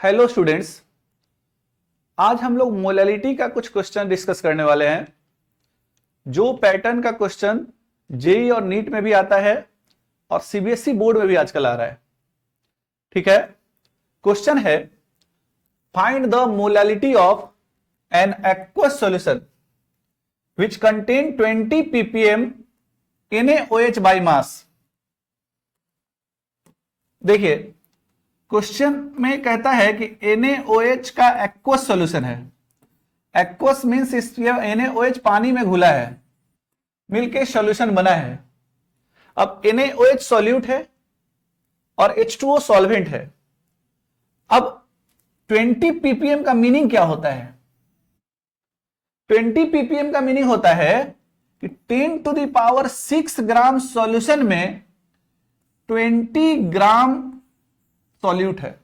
Hello students, आज हम लोग मोलैलिटी का कुछ क्वेश्चन डिस्कस करने वाले हैं। जो पैटर्न का क्वेश्चन जेई और नीट में भी आता है और सीबीएसई बोर्ड में भी आजकल आ रहा है। ठीक है, क्वेश्चन है find the molality of an aqueous solution which contain 20 ppm NaOH by mass. देखिए, क्वेश्चन में कहता है कि NaOH का एक्वस सॉल्यूशन है। एक्वस मींस इसमें NaOH पानी में घुला है, मिलके सॉल्यूशन बना है। अब NaOH सॉल्यूट है और H2O सॉल्वेंट है। अब 20 ppm का मीनिंग क्या होता है? 20 ppm का मीनिंग होता है कि 10⁶ ग्राम सॉल्यूशन में 20 ग्राम सॉल्यूट है।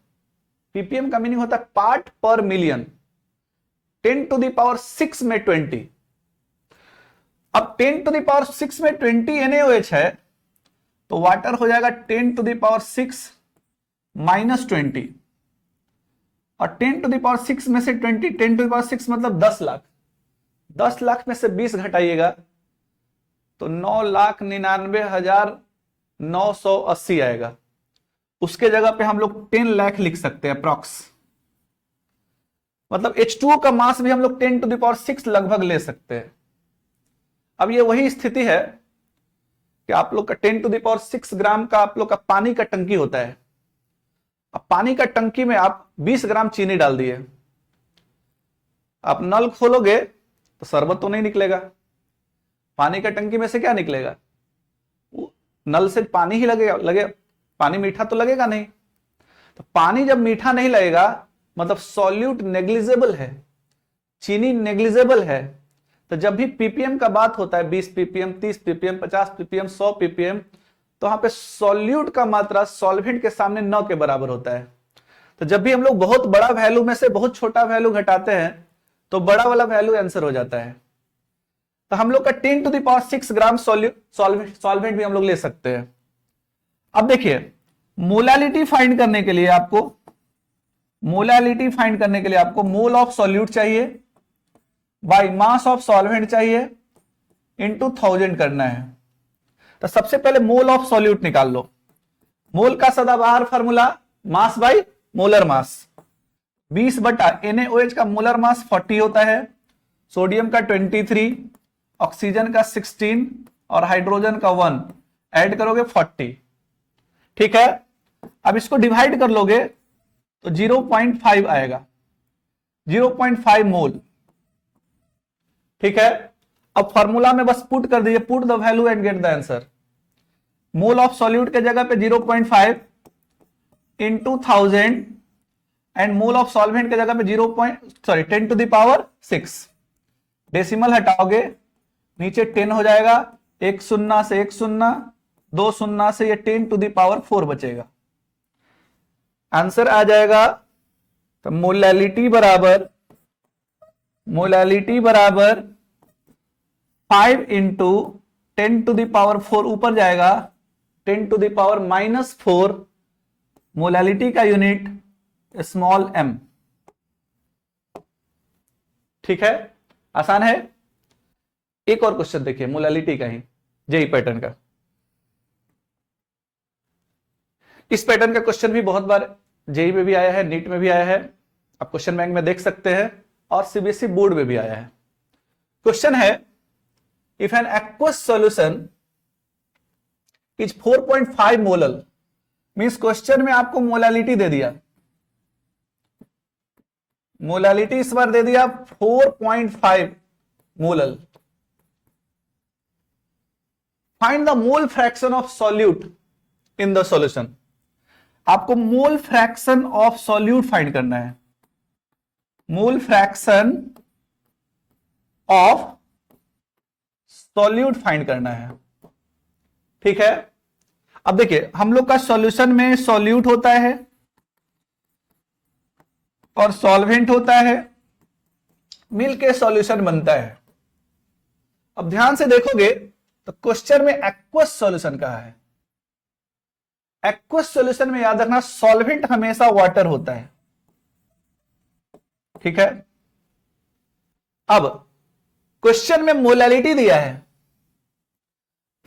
ppm का मीनिंग होता है पार्ट पर मिलियन। 10⁶ में 20। अब 10⁶ में 20 NaOH है तो वाटर हो जाएगा 10⁶ माइनस 20। और 10⁶ में से 20, 10⁶ मतलब 10 लाख। 10 लाख में से 20 घटाइएगा तो 9,99,980 आएगा। उसके जगह पे हम लोग 10 लाख लिख सकते हैं अप्रॉक्स। मतलब H2O का मास भी हम लोग 10⁶ लगभग ले सकते हैं। अब ये वही स्थिति है कि आप लोग का 10⁶ ग्राम का आप लोग का पानी का टंकी होता है। अब पानी का टंकी में आप 20 ग्राम चीनी डाल दिए। आप नल खोलोगे तो शरबत तो नहीं निकलेगा। पानी का टंकी में से क्या निकलेगा? नल से पानी ही लगेगा। पानी मीठा तो लगेगा नहीं। तो पानी जब मीठा नहीं लगेगा मतलब सॉल्यूट नेग्लिजिबल है, चीनी नेग्लिजिबल है। तो जब भी ppm का बात होता है 20 ppm, 30 ppm, 50 ppm, 100 ppm, तो वहां पे सॉल्यूट का मात्रा सॉल्वेंट के सामने 9 के बराबर होता है। तो जब भी हम लोग बहुत बड़ा वैल्यू में से बहुत छोटा वैल्यू घटाते हैं तो बड़ा वाला वैल्यू आंसर हो जाता है। तो हम लोग का 10⁶ ग्राम सॉल्वेंट भी हम लोग ले सकते हैं। अब देखिए, मोलैलिटी फाइंड करने के लिए आपको मोल ऑफ सॉल्यूट चाहिए बाय मास ऑफ सॉल्वेंट चाहिए इनटू 1000 करना है। तो सबसे पहले मोल ऑफ सॉल्यूट निकाल लो। मोल का सदाबहार formula mass by molar mass. 20 बटा NaOH का मोलर मास 40 होता है, सोडियम का 23, ऑक्सीजन का 16 और हाइड्रोजन का 1 ऐड करोगे 40। ठीक है, अब इसको डिवाइड कर लोगे तो 0.5 आएगा, 0.5 मोल। ठीक है, अब फॉर्मूला में बस पुट कर दीजिए, put the value and get the answer. Mole of solute के जगह पे 0.5 into 1000 and mole of solvent के जगह पे 10⁶ डेसिमल हटाओगे नीचे 10 हो जाएगा, एक शून्य से एक शून्य, 2 शून्य से ये 10⁴ बचेगा। आंसर आ जाएगा तो मोलैलिटी बराबर 5 इंटू 10⁴ ऊपर जाएगा 10⁻⁻4। मोलैलिटी का यूनिट स्मॉल m। ठीक है, आसान है। एक और क्वेश्चन देखिए मोलैलिटी का ही, जेई पैटर्न का। इस पैटर्न का क्वेश्चन भी बहुत बार जेई में भी आया है, नीट में भी आया है, आप क्वेश्चन बैंक में देख सकते हैं, और सीबीएसई बोर्ड में भी आया है। क्वेश्चन है if an aqueous solution is 4.5 molal, means question में आपको मोलैलिटी दे दिया। मोलैलिटी इस बार दे दिया 4.5 molal. Find the mole fraction of solute in the solution. आपको mole fraction of solute find करना है। Mole fraction of solute find करना है। ठीक है, अब देखिए हम लोग का सॉल्यूशन में सॉल्यूट होता है और सॉल्वेंट होता है, मिलके सॉल्यूशन बनता है। अब ध्यान से देखोगे तो क्वेश्चन में एक्वस सॉल्यूशन कहा है। एक्वस सॉल्यूशन में याद रखना सॉल्वेंट हमेशा वाटर होता है। ठीक है। अब क्वेश्चन में मोलैलिटी दिया है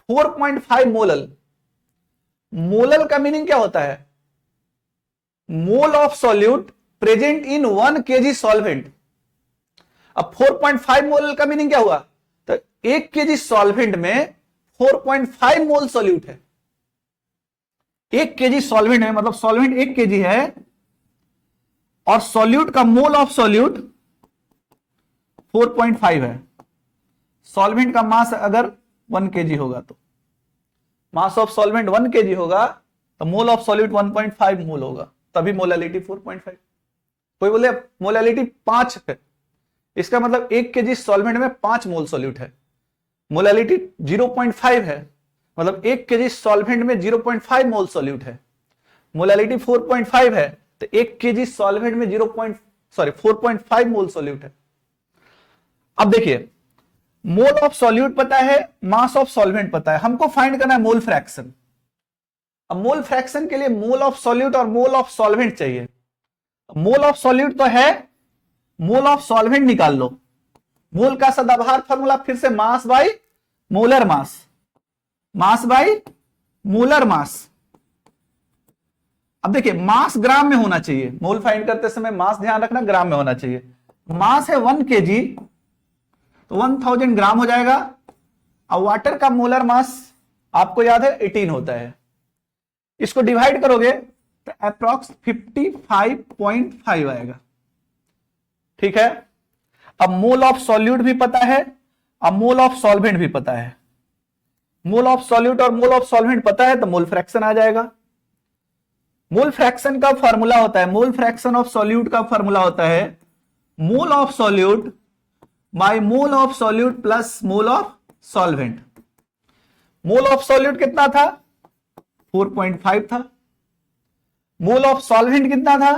4.5 मोलल। मोलल का मीनिंग क्या होता है? मोल of solute present in 1 kg solvent. अब 4.5 मोलल का मीनिंग क्या हुआ? तो 1 kg सॉल्वेंट में 4.5 मोल सॉल्यूट है। 1 kg सॉल्वेंट है, मतलब सॉल्वेंट 1 kg है और सॉल्यूट का मोल ऑफ सॉल्यूट 4.5 है। सॉल्वेंट का मास अगर 1 kg होगा तो मास ऑफ सॉल्वेंट 1 kg होगा तो मोल ऑफ सॉल्यूट 1.5 मोल होगा, तभी मोलैलिटी 4.5। कोई बोले मोलैलिटी 5 है, इसका मतलब 1 kg सॉल्वेंट में 5 मोल सॉल्यूट है। मोलैलिटी 0.5 है, मतलब 1 kg सॉल्वेंट में 0.5 मोल सॉल्यूट है। मोलैलिटी 4.5 है तो 1 kg सॉल्वेंट में 4.5 मोल सॉल्यूट है। अब देखिए, मोल ऑफ सॉल्यूट पता है, मास ऑफ सॉल्वेंट पता है, हमको फाइंड करना है मोल फ्रैक्शन। अब मोल फ्रैक्शन के लिए मोल ऑफ सॉल्यूट और मोल ऑफ सॉल्वेंट चाहिए। मोल ऑफ सॉल्यूट तो है, मोल ऑफ सॉल्वेंट निकाल लो। मोल का सदाबहार फॉर्मूला फिर से mass by molar mass, mass by molar mass. अब देखिए, मास ग्राम में होना चाहिए, मोल फाइंड करते समय मास ध्यान रखना ग्राम में होना चाहिए। मास है 1 kg तो 1000 ग्राम हो जाएगा। अब वाटर का मोलर मास आपको याद है 18 होता है। इसको डिवाइड करोगे तो अप्रॉक्स 55.5 आएगा। ठीक है। अब मोल ऑफ सॉल्यूट भी पता है, अब मोल ऑफ सॉल्वेंट भी पता है। मोल ऑफ सॉल्यूट और मोल ऑफ सॉल्वेंट पता है तो मोल फ्रैक्शन आ जाएगा। मोल फ्रैक्शन का फॉर्मूला होता है, मोल फ्रैक्शन ऑफ सॉल्यूट का फॉर्मूला होता है मोल of solute by mole of solute plus mole of solvent. Mole of solute कितना था? 4.5 था। मोल ऑफ सॉल्वेंट कितना था?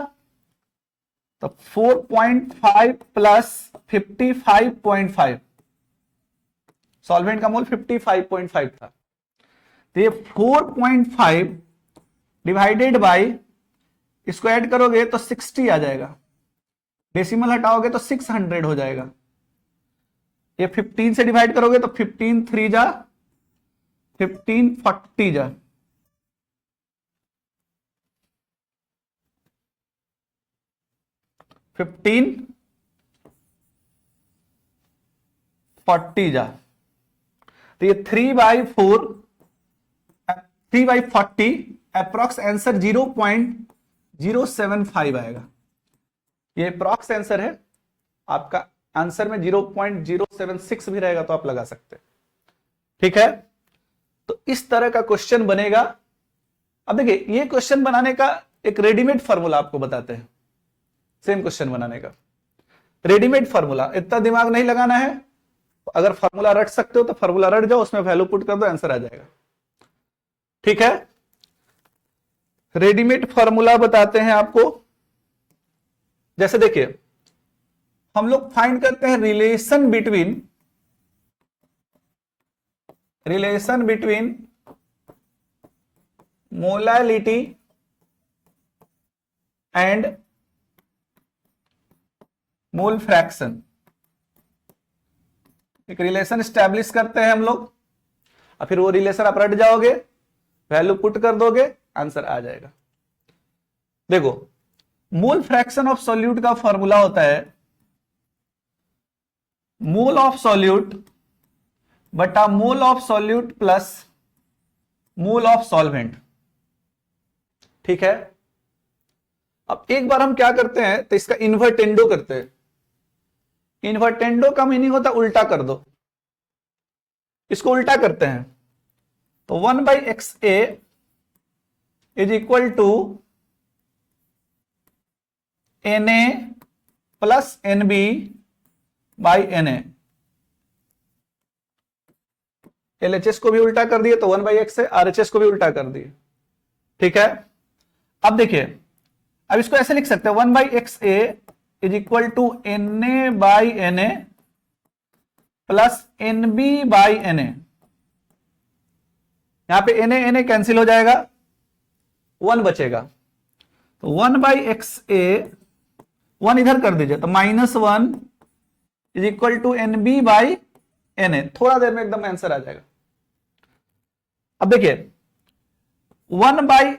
तो 4.5 प्लस 55.5। सॉल्वेंट का मोल 55.5 था। तो ये 4.5 डिवाइडेड बाय, इसको ऐड करोगे तो 60 आ जाएगा, डेसिमल हटाओगे तो 600 हो जाएगा। ये 15 से डिवाइड करोगे तो 15 3 जा 1540 जा, फिफ्टीन 40 जा, तो ये 3/40 अप्रॉक्स आंसर 0.075 आएगा। ये अप्रॉक्स आंसर है, आपका आंसर में 0.076 भी रहेगा तो आप लगा सकते हैं। ठीक है, तो इस तरह का क्वेश्चन बनेगा। अब देखिए, ये क्वेश्चन बनाने का एक रेडीमेड फॉर्मूला आपको बताते हैं। सेम क्वेश्चन बनाने का रेडीमेड फॉर्मूला, इतना दिमाग नहीं लगाना है। अगर फॉर्मूला रट सकते हो तो फॉर्मूला रट जाओ, उसमें वैल्यू पुट कर दो, आंसर आ जाएगा। ठीक है, रेडीमेड फॉर्मूला बताते हैं आपको। जैसे देखिए, हम लोग फाइंड करते हैं relation between molality and mole fraction. एक रिलेशन स्टैब्लिश करते हैं हम लोग, और फिर वो रिलेशन आप रट जाओगे, वैल्यू पुट कर दोगे, आंसर आ जाएगा। देखो, मोल फ्रैक्शन ऑफ सॉल्यूट का फॉर्मूला होता है मोल ऑफ सॉल्यूट बटा मोल of solute plus mole of solvent. ठीक है, अब एक बार हम क्या करते हैं तो इसका इन्वर्टेंडो करते हैं। इन्वर्टेंडो का मीनिंग होता है उल्टा कर दो, इसको उल्टा करते हैं तो 1/XA is equal to Na plus NB by Na। LHS को भी उल्टा कर दिए तो 1/XA, RHS को भी उल्टा कर दिए। ठीक है, अब देखिए, अब इसको ऐसे लिख सकते हैं 1/XA is equal to Na by Na plus NB by Na। यहां पे Na कैंसिल हो जाएगा, 1 बचेगा, तो 1/XA 1 इधर कर दीजिए तो -1 is equal to NB by NA। थोड़ा देर में एकदम आंसर आ जाएगा। अब देखिए 1 बाई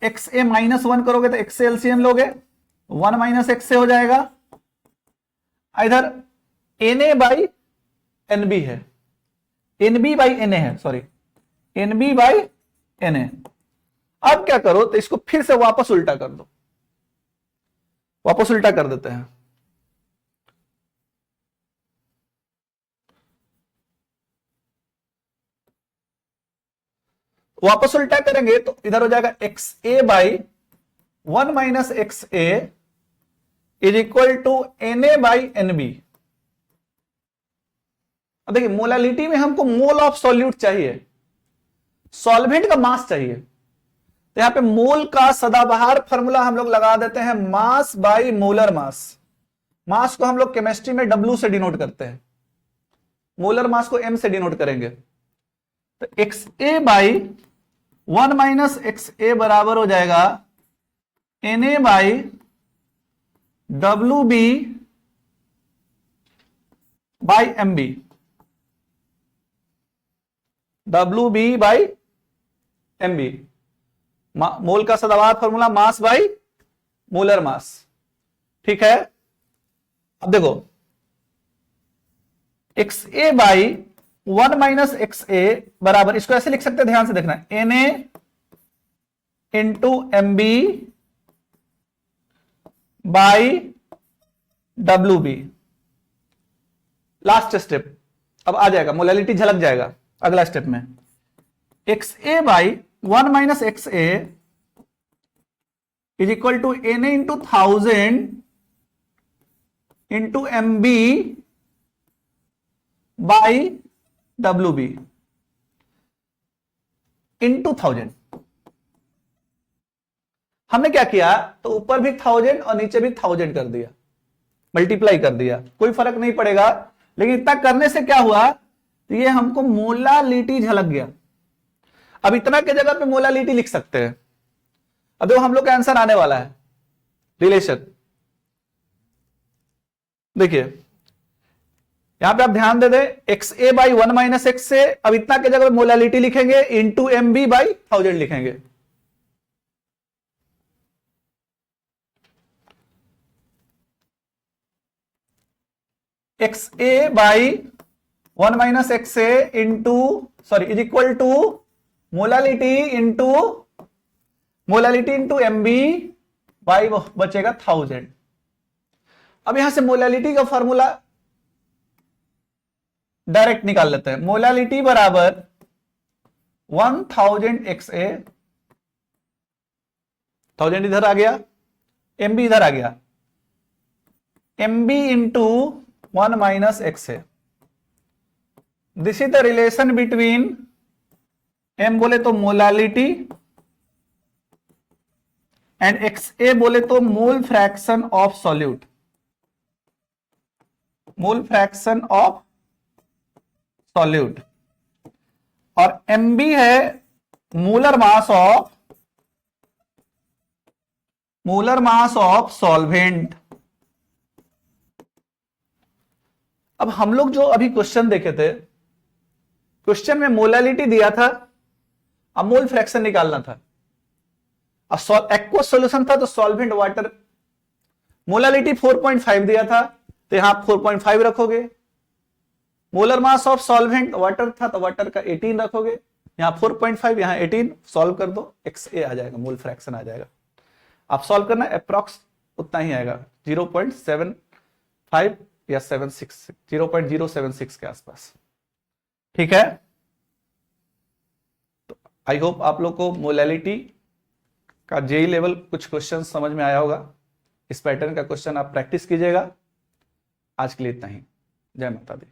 XA -1 करोगे तो XA एलसीएम लोगे, 1 माइनस XA हो जाएगा। इधर NA बाई NB है, NB बाई NA है, सॉरी NB बाई NA। अब क्या करो तो इसको फिर से वापस उल्टा कर दो, वापस उल्टा कर देते हैं। वापस उल्टा करेंगे तो इधर हो जाएगा XA by 1 minus XA is equal to NA by NB। अब देखिए मोलालिटी में हमको मोल ऑफ सॉल्यूट चाहिए, सॉल्वेंट का मास चाहिए, तो यहां पे मोल का सदाबहार फार्मूला हम लोग लगा देते हैं, मास बाई मोलर मास। मास को हम लोग केमिस्ट्री में W से डिनोट करते हैं, मोलर मास को M से डिनोट करेंगे। तो XA बाई 1 माइनस XA बराबर हो जाएगा NA by WB by MB, WB by MB। मोल का सदाबहार formula mass by molar mass, ठीक है। अब देखो XA बाई 1 माइनस XA बराबर, इसको ऐसे लिख सकते हैं, ध्यान से देखना, NA into MB by WB। Last step अब आ जाएगा, मोलालिटी झलक जाएगा अगला स्टेप में। XA by 1 minus XA is equal to NA into 1000 into MB by WB into 1000। हमने क्या किया, तो ऊपर भी 1000 और नीचे भी 1000 कर दिया, मल्टीप्लाई कर दिया, कोई फर्क नहीं पड़ेगा। लेकिन इतना करने से क्या हुआ, तो ये हमको मोलालिटी झलक गया। अब इतना के जगह पे मोलालिटी लिख सकते हैं। अब देखो हम लोग का आंसर आने वाला है, रिलेशन। देखिए यहां पे आप ध्यान दे दें, XA बाई 1 माइनस XA, अब इतना के जगह पे मोलालिटी लिखेंगे, इंटू MB बाई 1000 लिखेंगे। XA by 1 minus XA into sorry is equal to molality into MB by बचेगा 1000। अब यहां से मोलालिटी का फॉर्मूला डायरेक्ट निकाल लेते हैं। मोलालिटी बराबर 1000 XA, 1000 इधर आ गया, MB इधर आ गया, MB into 1 minus XA। This is the relation between M बोले तो मोलालिटी एंड XA बोले तो मोल fraction of solute, mole fraction of solute. और MB है मोलर मास ऑफ सॉल्वेंट। अब हम लोग जो अभी क्वेश्चन देखे थे, क्वेश्चन में मोलालिटी दिया था, अब मोल फ्रैक्शन निकालना था। अब एक्वस सॉल्यूशन था तो सॉल्वेंट वाटर, मोलालिटी 4.5 दिया था तो यहां 4.5 रखोगे। Molar mass of solvent water था तो वाटर का 18 रखोगे, यहां 4.5 यहां 18, सॉल्व कर दो, XA आ जाएगा, मोल फ्रैक्शन आ जाएगा। आप सॉल्व करना, अप्रॉक्स उतना ही आएगा, 0.75 या 76, 0.076 के आसपास, ठीक है। तो आई होप आप लोग को मोलालिटी का जेई लेवल कुछ क्वेश्चन समझ में आया होगा। इस पैटर्न का क्वेश्चन आप प्रैक्टिस कीजिएगा। आज के लिए इतना ही। जय माता दी।